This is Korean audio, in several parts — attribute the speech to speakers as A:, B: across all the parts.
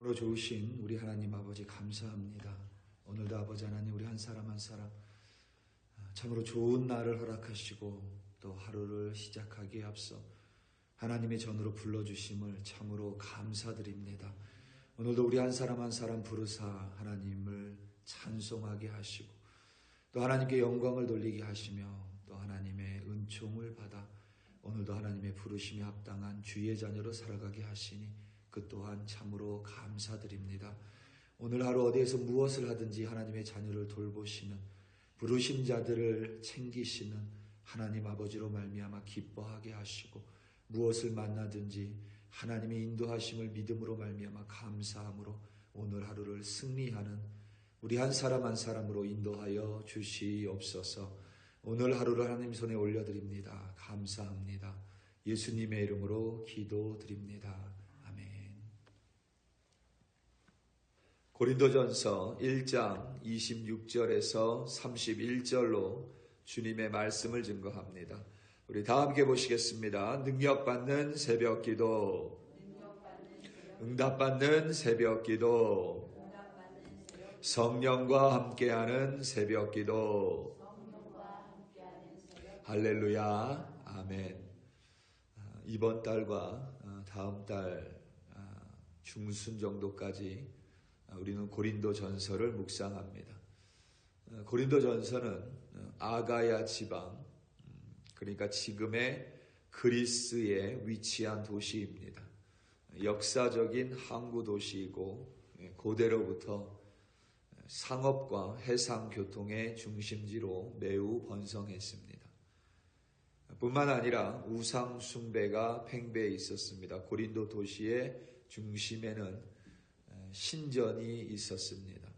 A: 참으로 좋으신 우리 하나님 아버지 감사합니다. 오늘도 아버지 하나님 우리 한 사람 한 사람 참으로 좋은 날을 허락하시고 또 하루를 시작하기에 앞서 하나님의 전으로 불러주심을 참으로 감사드립니다. 오늘도 우리 한 사람 한 사람 부르사 하나님을 찬송하게 하시고 또 하나님께 영광을 돌리게 하시며 또 하나님의 은총을 받아 오늘도 하나님의 부르심에 합당한 주의 자녀로 살아가게 하시니 그 또한 참으로 감사드립니다. 오늘 하루 어디에서 무엇을 하든지 하나님의 자녀를 돌보시는 부르신 자들을 챙기시는 하나님 아버지로 말미암아 기뻐하게 하시고 무엇을 만나든지 하나님의 인도하심을 믿음으로 말미암아 감사함으로 오늘 하루를 승리하는 우리 한 사람 한 사람으로 인도하여 주시옵소서. 오늘 하루를 하나님 손에 올려드립니다. 감사합니다. 예수님의 이름으로 기도드립니다. 아멘. 고린도전서 1장 26절에서 31절로 주님의 말씀을 증거합니다. 우리 다 함께 보시겠습니다. 능력받는 새벽기도, 응답받는 새벽기도, 성령과 함께하는 새벽기도. 할렐루야. 아멘. 이번 달과 다음 달 중순 정도까지 우리는 고린도 전서를 묵상합니다. 고린도 전서는 아가야 지방, 그러니까 지금의 그리스에 위치한 도시입니다. 역사적인 항구 도시이고 고대로부터 상업과 해상교통의 중심지로 매우 번성했습니다. 뿐만 아니라 우상 숭배가 팽배해 있었습니다. 고린도 도시의 중심에는 신전이 있었습니다.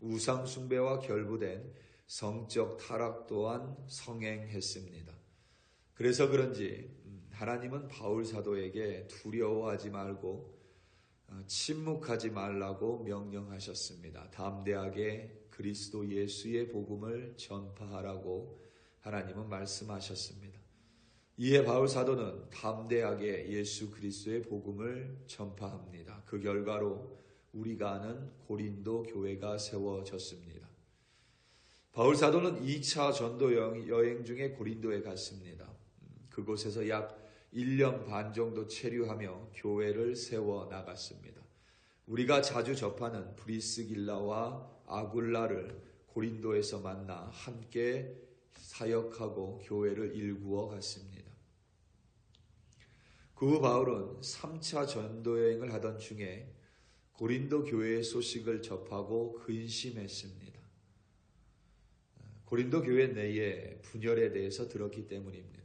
A: 우상 숭배와 결부된 성적 타락 또한 성행했습니다. 그래서 그런지 하나님은 바울 사도에게 두려워하지 말고 침묵하지 말라고 명령하셨습니다. 담대하게 그리스도 예수의 복음을 전파하라고 하나님은 말씀하셨습니다. 이에 바울 사도는 담대하게 예수 그리스도의 복음을 전파합니다. 그 결과로 우리가 아는 고린도 교회가 세워졌습니다. 바울 사도는 2차 전도 여행 중에 고린도에 갔습니다. 그곳에서 약 1년 반 정도 체류하며 교회를 세워 나갔습니다. 우리가 자주 접하는 브리스길라와 아굴라를 고린도에서 만나 함께 사역하고 교회를 일구어 갔습니다. 그 후 바울은 3차 전도여행을 하던 중에 고린도 교회의 소식을 접하고 근심했습니다. 고린도 교회 내에 분열에 대해서 들었기 때문입니다.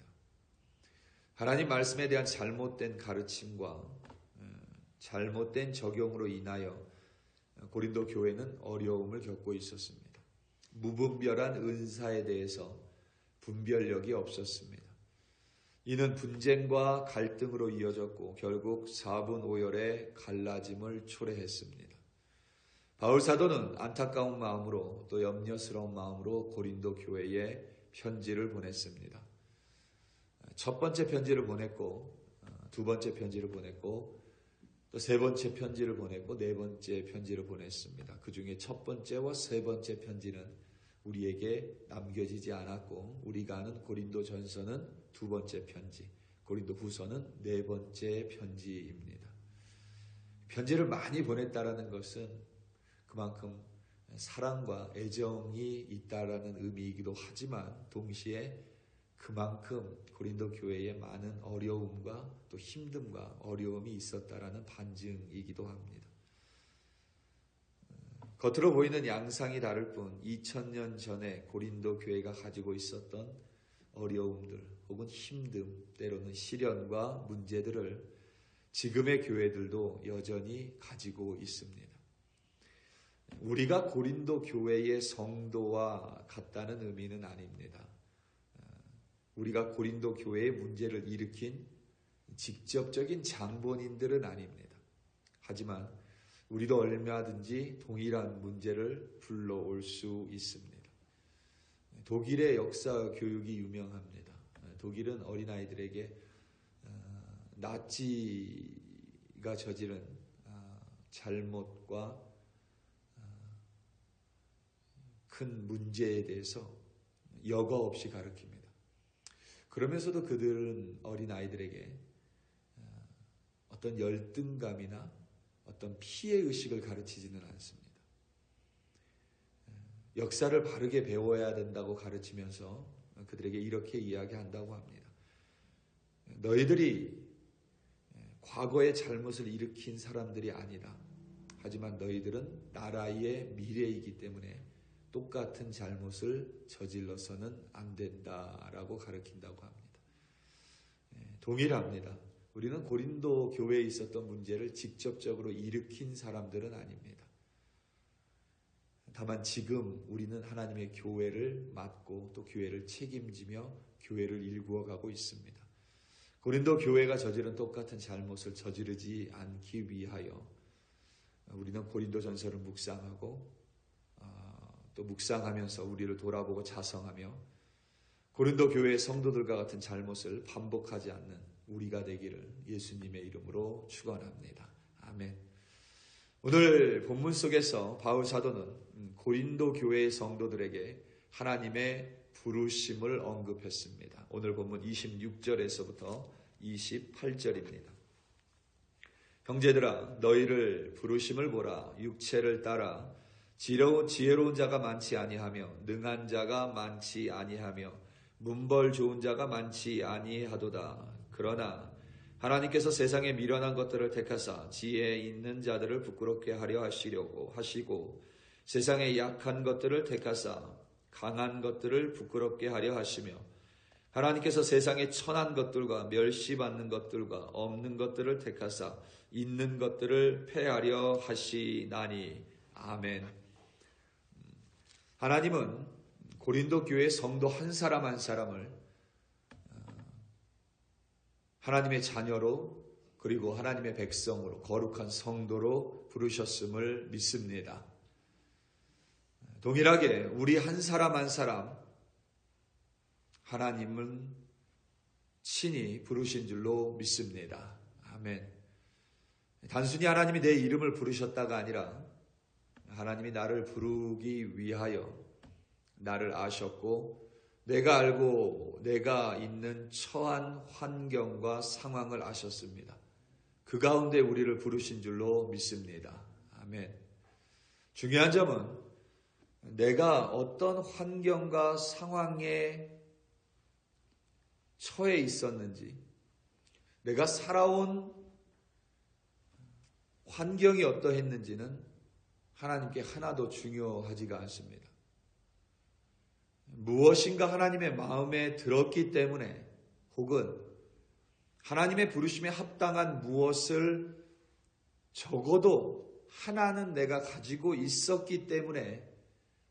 A: 하나님 말씀에 대한 잘못된 가르침과 잘못된 적용으로 인하여 고린도 교회는 어려움을 겪고 있었습니다. 무분별한 은사에 대해서 분별력이 없었습니다. 이는 분쟁과 갈등으로 이어졌고 결국 4분 5열의 갈라짐을 초래했습니다. 바울 사도는 안타까운 마음으로 또 염려스러운 마음으로 고린도 교회에 편지를 보냈습니다. 첫 번째 편지를 보냈고 두 번째 편지를 보냈고 또 세 번째 편지를 보냈고 네 번째 편지를 보냈습니다. 그 중에 첫 번째와 세 번째 편지는 우리에게 남겨지지 않았고 우리가 아는 고린도 전서는 두 번째 편지, 고린도 후서는 네 번째 편지입니다. 편지를 많이 보냈다라는 것은 그만큼 사랑과 애정이 있다라는 의미이기도 하지만 동시에 그만큼 고린도 교회에 많은 어려움과 또 힘듦과 어려움이 있었다라는 반증이기도 합니다. 겉으로 보이는 양상이 다를 뿐 2000년 전에 고린도 교회가 가지고 있었던 어려움들 혹은 힘듦, 때로는 시련과 문제들을 지금의 교회들도 여전히 가지고 있습니다. 우리가 고린도 교회의 성도와 같다는 의미는 아닙니다. 우리가 고린도 교회의 문제를 일으킨 직접적인 장본인들은 아닙니다. 하지만 우리도 얼마든지 동일한 문제를 불러올 수 있습니다. 독일의 역사 교육이 유명합니다. 독일은 어린아이들에게 나치가 저지른 잘못과 큰 문제에 대해서 여과 없이 가르칩니다. 그러면서도 그들은 어린아이들에게 어떤 열등감이나 어떤 피해의식을 가르치지는 않습니다. 역사를 바르게 배워야 된다고 가르치면서 그들에게 이렇게 이야기한다고 합니다. 너희들이 과거의 잘못을 일으킨 사람들이 아니다. 하지만 너희들은 나라의 미래이기 때문에 똑같은 잘못을 저질러서는 안 된다라고 가르친다고 합니다. 동일합니다. 우리는 고린도 교회에 있었던 문제를 직접적으로 일으킨 사람들은 아닙니다. 다만 지금 우리는 하나님의 교회를 맡고 또 교회를 책임지며 교회를 일구어가고 있습니다. 고린도 교회가 저지른 똑같은 잘못을 저지르지 않기 위하여 우리는 고린도전서를 묵상하고 또 묵상하면서 우리를 돌아보고 자성하며 고린도 교회의 성도들과 같은 잘못을 반복하지 않는 우리가 되기를 예수님의 이름으로 축원합니다. 아멘. 오늘 본문 속에서 바울 사도는 고린도 교회의 성도들에게 하나님의 부르심을 언급했습니다. 오늘 본문 26절에서부터 28절입니다. 형제들아 너희를 부르심을 보라. 육체를 따라 지혜로운 자가 많지 아니하며 능한 자가 많지 아니하며 문벌 좋은 자가 많지 아니하도다. 그러나 하나님께서 세상에 미련한 것들을 택하사 지혜 있는 자들을 부끄럽게 하려 하시고 세상에 약한 것들을 택하사 강한 것들을 부끄럽게 하려 하시며 하나님께서 세상에 천한 것들과 멸시받는 것들과 없는 것들을 택하사 있는 것들을 폐하려 하시나니. 아멘. 하나님은 고린도 교회 성도 한 사람 한 사람을 하나님의 자녀로 그리고 하나님의 백성으로 거룩한 성도로 부르셨음을 믿습니다. 동일하게 우리 한 사람 한 사람 하나님은 친히 부르신 줄로 믿습니다. 아멘. 단순히 하나님이 내 이름을 부르셨다가 아니라 하나님이 나를 부르기 위하여 나를 아셨고 내가 알고 내가 있는 처한 환경과 상황을 아셨습니다. 그 가운데 우리를 부르신 줄로 믿습니다. 아멘. 중요한 점은 내가 어떤 환경과 상황에 처해 있었는지, 내가 살아온 환경이 어떠했는지는 하나님께 하나도 중요하지가 않습니다. 무엇인가 하나님의 마음에 들었기 때문에 혹은 하나님의 부르심에 합당한 무엇을 적어도 하나는 내가 가지고 있었기 때문에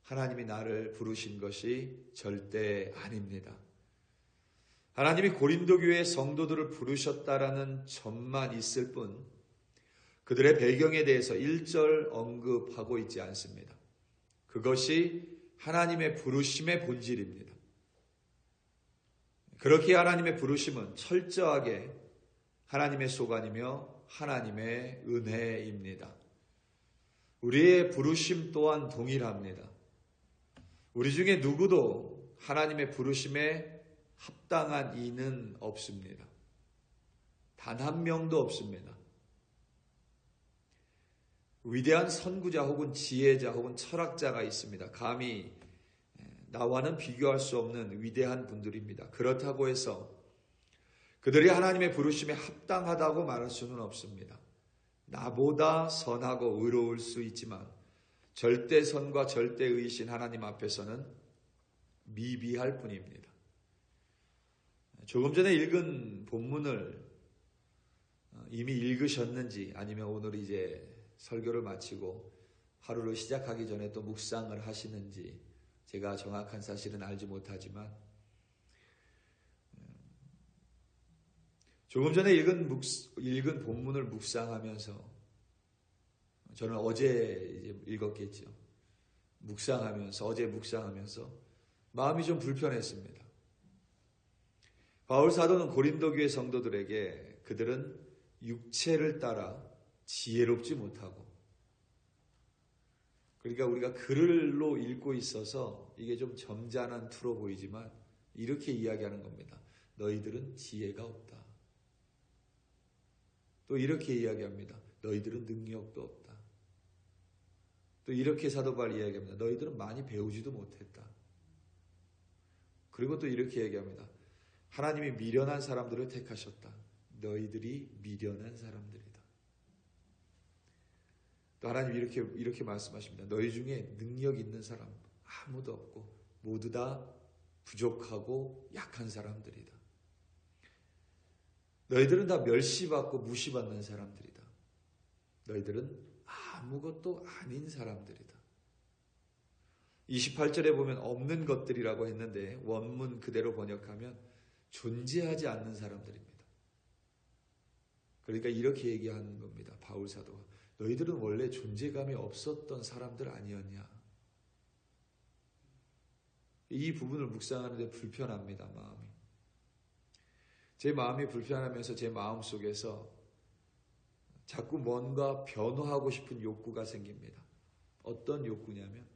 A: 하나님이 나를 부르신 것이 절대 아닙니다. 하나님이 고린도 교회의 성도들을 부르셨다라는 점만 있을 뿐 그들의 배경에 대해서 1절 언급하고 있지 않습니다. 그것이 하나님의 부르심의 본질입니다. 그렇게 하나님의 부르심은 철저하게 하나님의 소관이며 하나님의 은혜입니다. 우리의 부르심 또한 동일합니다. 우리 중에 누구도 하나님의 부르심에 합당한 이는 없습니다. 단 한 명도 없습니다. 위대한 선구자 혹은 지혜자 혹은 철학자가 있습니다. 감히 나와는 비교할 수 없는 위대한 분들입니다. 그렇다고 해서 그들이 하나님의 부르심에 합당하다고 말할 수는 없습니다. 나보다 선하고 의로울 수 있지만 절대선과 절대의이신 하나님 앞에서는 미비할 뿐입니다. 조금 전에 읽은 본문을 이미 읽으셨는지 아니면 오늘 이제 설교를 마치고 하루를 시작하기 전에 또 묵상을 하시는지 제가 정확한 사실은 알지 못하지만 조금 전에 읽은 본문을 묵상하면서 저는 어제 이제 읽었겠죠. 어제 묵상하면서 마음이 좀 불편했습니다. 바울 사도는 고린도 교회 성도들에게 그들은 육체를 따라 지혜롭지 못하고 그러니까 우리가 글로 읽고 있어서 이게 좀 점잖은 투로 보이지만 이렇게 이야기하는 겁니다. 너희들은 지혜가 없다. 또 이렇게 이야기합니다. 너희들은 능력도 없다. 또 이렇게 사도 바울이 이야기합니다. 너희들은 많이 배우지도 못했다. 그리고 또 이렇게 얘기합니다. 하나님이 미련한 사람들을 택하셨다. 너희들이 미련한 사람들이다. 또 하나님이 이렇게 말씀하십니다. 너희 중에 능력 있는 사람 아무도 없고 모두 다 부족하고 약한 사람들이다. 너희들은 다 멸시받고 무시받는 사람들이다. 너희들은 아무것도 아닌 사람들이다. 28절에 보면 없는 것들이라고 했는데 원문 그대로 번역하면 존재하지 않는 사람들입니다. 그러니까 이렇게 얘기하는 겁니다. 바울 사도가. 너희들은 원래 존재감이 없었던 사람들 아니었냐. 이 부분을 묵상하는데 불편합니다. 마음이. 제 마음이 불편하면서 제 마음속에서 자꾸 뭔가 변화하고 싶은 욕구가 생깁니다. 어떤 욕구냐면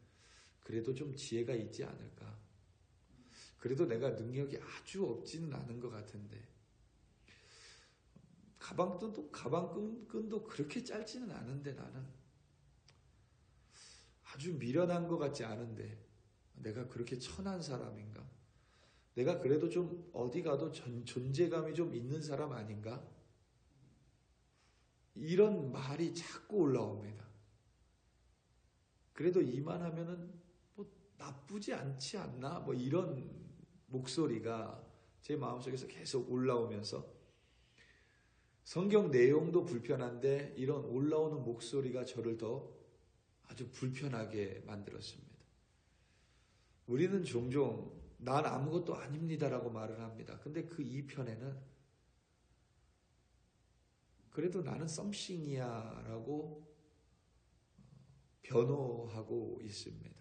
A: 그래도 좀 지혜가 있지 않을까. 그래도 내가 능력이 아주 없지는 않은 것 같은데 가방끈도 그렇게 짧지는 않은데 나는 아주 미련한 것 같지 않은데 내가 그렇게 천한 사람인가? 내가 그래도 좀 어디 가도 존재감이 좀 있는 사람 아닌가? 이런 말이 자꾸 올라옵니다. 그래도 이만하면은 뭐 나쁘지 않지 않나? 뭐 이런 목소리가 제 마음속에서 계속 올라오면서 성경 내용도 불편한데 이런 올라오는 목소리가 저를 더 아주 불편하게 만들었습니다. 우리는 종종 난 아무것도 아닙니다라고 말을 합니다. 근데 그 2편에는 그래도 나는 썸씽이야 라고 변호하고 있습니다.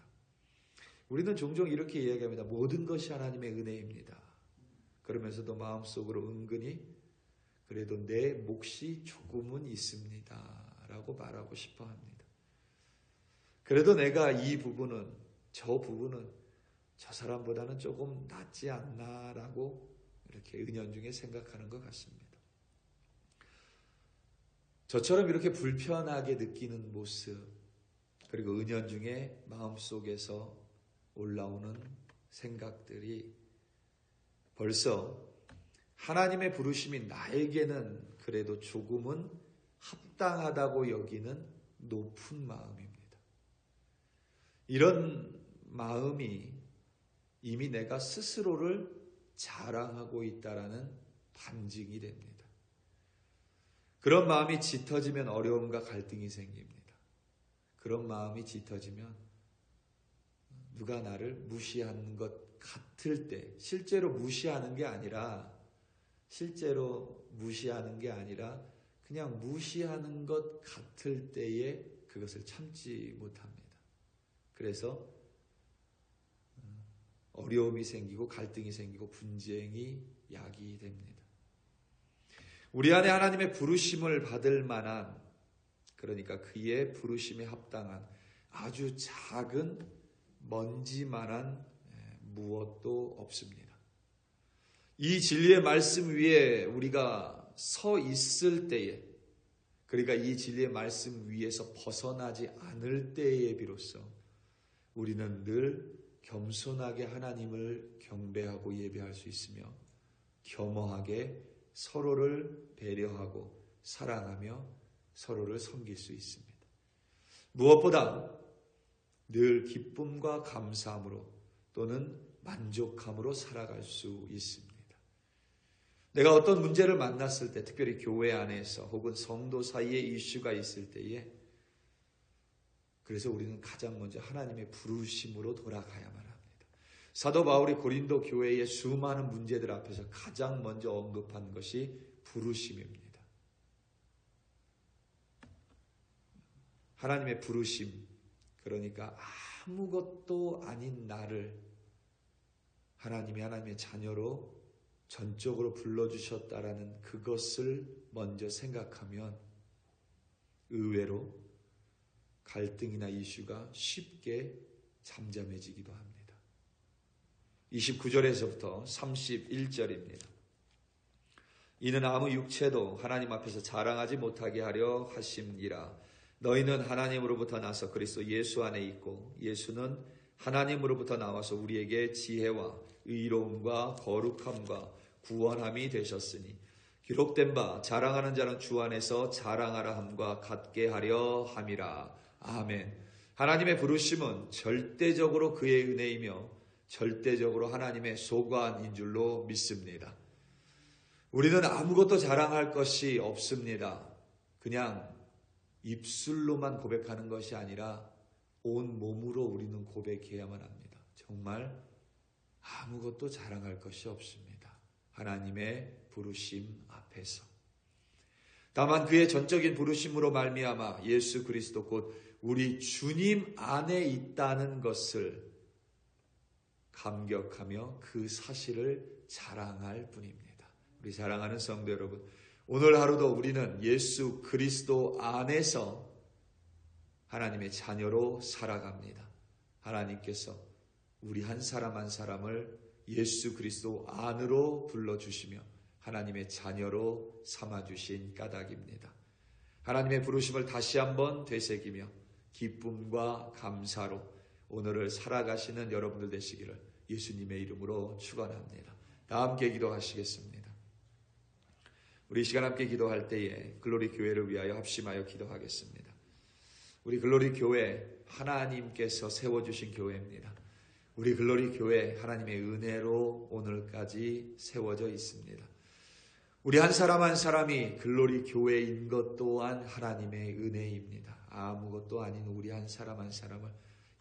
A: 우리는 종종 이렇게 이야기합니다. 모든 것이 하나님의 은혜입니다. 그러면서도 마음속으로 은근히 그래도 내 몫이 조금은 있습니다 라고 말하고 싶어 합니다. 그래도 내가 이 부분은 저 사람보다는 조금 낫지 않나 라고 이렇게 은연중에 생각하는 것 같습니다. 저처럼 이렇게 불편하게 느끼는 모습 그리고 은연중에 마음속에서 올라오는 생각들이 벌써 하나님의 부르심이 나에게는 그래도 조금은 합당하다고 여기는 높은 마음입니다. 이런 마음이 이미 내가 스스로를 자랑하고 있다라는 반증이 됩니다. 그런 마음이 짙어지면 어려움과 갈등이 생깁니다. 그런 마음이 짙어지면 누가 나를 무시하는 것 같을 때 실제로 무시하는 게 아니라 그냥 무시하는 것 같을 때에 그것을 참지 못합니다. 그래서 어려움이 생기고 갈등이 생기고 분쟁이 야기됩니다. 우리 안에 하나님의 부르심을 받을 만한 그러니까 그의 부르심에 합당한 아주 작은 먼지만한 무엇도 없습니다. 이 진리의 말씀 위에 우리가 서 있을 때에 그러니까 이 진리의 말씀 위에서 벗어나지 않을 때에 비로소 우리는 늘 겸손하게 하나님을 경배하고 예배할 수 있으며 겸허하게 서로를 배려하고 사랑하며 서로를 섬길 수 있습니다. 무엇보다 늘 기쁨과 감사함으로 또는 만족함으로 살아갈 수 있습니다. 내가 어떤 문제를 만났을 때 특별히 교회 안에서 혹은 성도 사이에 이슈가 있을 때에 그래서 우리는 가장 먼저 하나님의 부르심으로 돌아가야만 합니다. 사도 바울이 고린도 교회의 수많은 문제들 앞에서 가장 먼저 언급한 것이 부르심입니다. 하나님의 부르심, 그러니까 아무것도 아닌 나를 하나님의 자녀로 전적으로 불러주셨다라는 그것을 먼저 생각하면 의외로 갈등이나 이슈가 쉽게 잠잠해지기도 합니다. 29절에서부터 31절입니다. 이는 아무 육체도 하나님 앞에서 자랑하지 못하게 하려 하심이라. 너희는 하나님으로부터 나서 그리스도 예수 안에 있고 예수는 하나님으로부터 나와서 우리에게 지혜와 의로움과 거룩함과 구원함이 되셨으니 기록된 바 자랑하는 자는 주 안에서 자랑하라 함과 같게 하려 함이라. 아멘. 하나님의 부르심은 절대적으로 그의 은혜이며 절대적으로 하나님의 소관인 줄로 믿습니다. 우리는 아무것도 자랑할 것이 없습니다. 그냥 입술로만 고백하는 것이 아니라 온 몸으로 우리는 고백해야만 합니다. 정말 아무것도 자랑할 것이 없습니다. 하나님의 부르심 앞에서. 다만 그의 전적인 부르심으로 말미암아 예수 그리스도 곧 우리 주님 안에 있다는 것을 감격하며 그 사실을 자랑할 뿐입니다. 우리 사랑하는 성도 여러분, 오늘 하루도 우리는 예수 그리스도 안에서 하나님의 자녀로 살아갑니다. 하나님께서 우리 한 사람 한 사람을 예수 그리스도 안으로 불러주시며 하나님의 자녀로 삼아주신 까닭입니다. 하나님의 부르심을 다시 한번 되새기며 기쁨과 감사로 오늘을 살아가시는 여러분들 되시기를 예수님의 이름으로 축원합니다. 다 함께 기도하시겠습니다. 우리 시간 함께 기도할 때에 글로리 교회를 위하여 합심하여 기도하겠습니다. 우리 글로리 교회 하나님께서 세워주신 교회입니다. 우리 글로리 교회 하나님의 은혜로 오늘까지 세워져 있습니다. 우리 한 사람 한 사람이 글로리 교회인 것 또한 하나님의 은혜입니다. 아무것도 아닌 우리 한 사람 한 사람을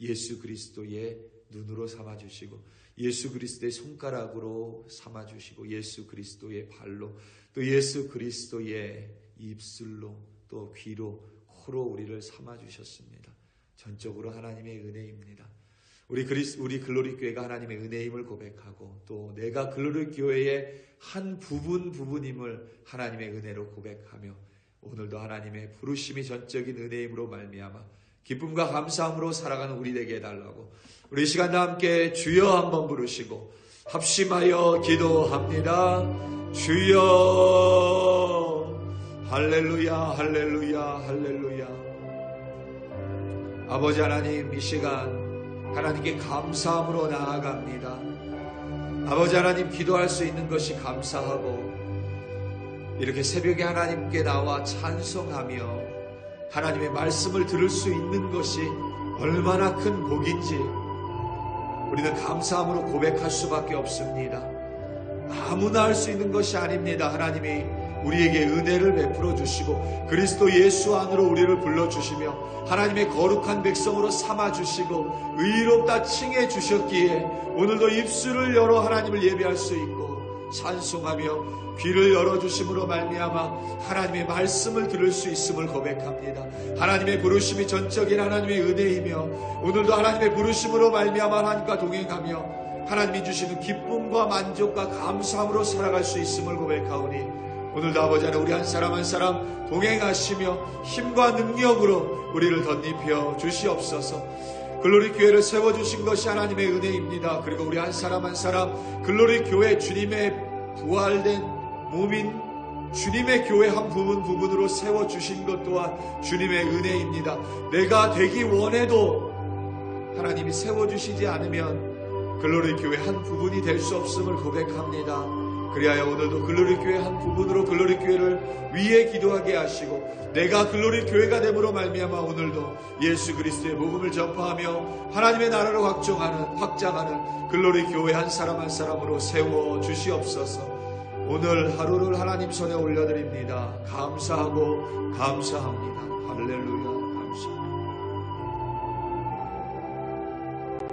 A: 예수 그리스도의 눈으로 삼아주시고 예수 그리스도의 손가락으로 삼아주시고 예수 그리스도의 발로 또 예수 그리스도의 입술로 또 귀로 코로 우리를 삼아주셨습니다. 전적으로 하나님의 은혜입니다. 우리 글로리 교회가 하나님의 은혜임을 고백하고 또 내가 글로리 교회의 한 부분임을 하나님의 은혜로 고백하며 오늘도 하나님의 부르심이 전적인 은혜임으로 말미암아 기쁨과 감사함으로 살아가는 우리 되게 해달라고 우리 시간 다 함께 주여 한번 부르시고 합심하여 기도합니다. 주여 할렐루야 할렐루야 할렐루야. 아버지 하나님, 이 시간 하나님께 감사함으로 나아갑니다. 아버지 하나님, 기도할 수 있는 것이 감사하고 이렇게 새벽에 하나님께 나와 찬송하며 하나님의 말씀을 들을 수 있는 것이 얼마나 큰 복인지 우리는 감사함으로 고백할 수밖에 없습니다. 아무나 할 수 있는 것이 아닙니다. 하나님이 우리에게 은혜를 베풀어 주시고 그리스도 예수 안으로 우리를 불러주시며 하나님의 거룩한 백성으로 삼아주시고 의롭다 칭해 주셨기에 오늘도 입술을 열어 하나님을 예배할 수 있고 찬송하며 귀를 열어주심으로 말미암아 하나님의 말씀을 들을 수 있음을 고백합니다. 하나님의 부르심이 전적인 하나님의 은혜이며 오늘도 하나님의 부르심으로 말미암아 하나님과 동행하며 하나님이 주시는 기쁨과 만족과 감사함으로 살아갈 수 있음을 고백하오니 오늘도 아버지 하나님, 우리 한 사람 한 사람 동행하시며 힘과 능력으로 우리를 덧입혀 주시옵소서. 글로리 교회를 세워주신 것이 하나님의 은혜입니다. 그리고 우리 한 사람 한 사람 글로리 교회 주님의 부활된 몸인 주님의 교회 한 부분으로 세워주신 것 또한 주님의 은혜입니다. 내가 되기 원해도 하나님이 세워주시지 않으면 글로리 교회 한 부분이 될 수 없음을 고백합니다. 그리하여 오늘도 글로리 교회 한 부분으로 글로리 교회를 위해 기도하게 하시고 내가 글로리 교회가 됨으로 말미암아 오늘도 예수 그리스도의 복음을 전파하며 하나님의 나라를 확장하는 글로리 교회 한 사람 한 사람으로 세워 주시옵소서. 오늘 하루를 하나님 손에 올려드립니다. 감사하고 감사합니다. 할렐루야. 감사합니다.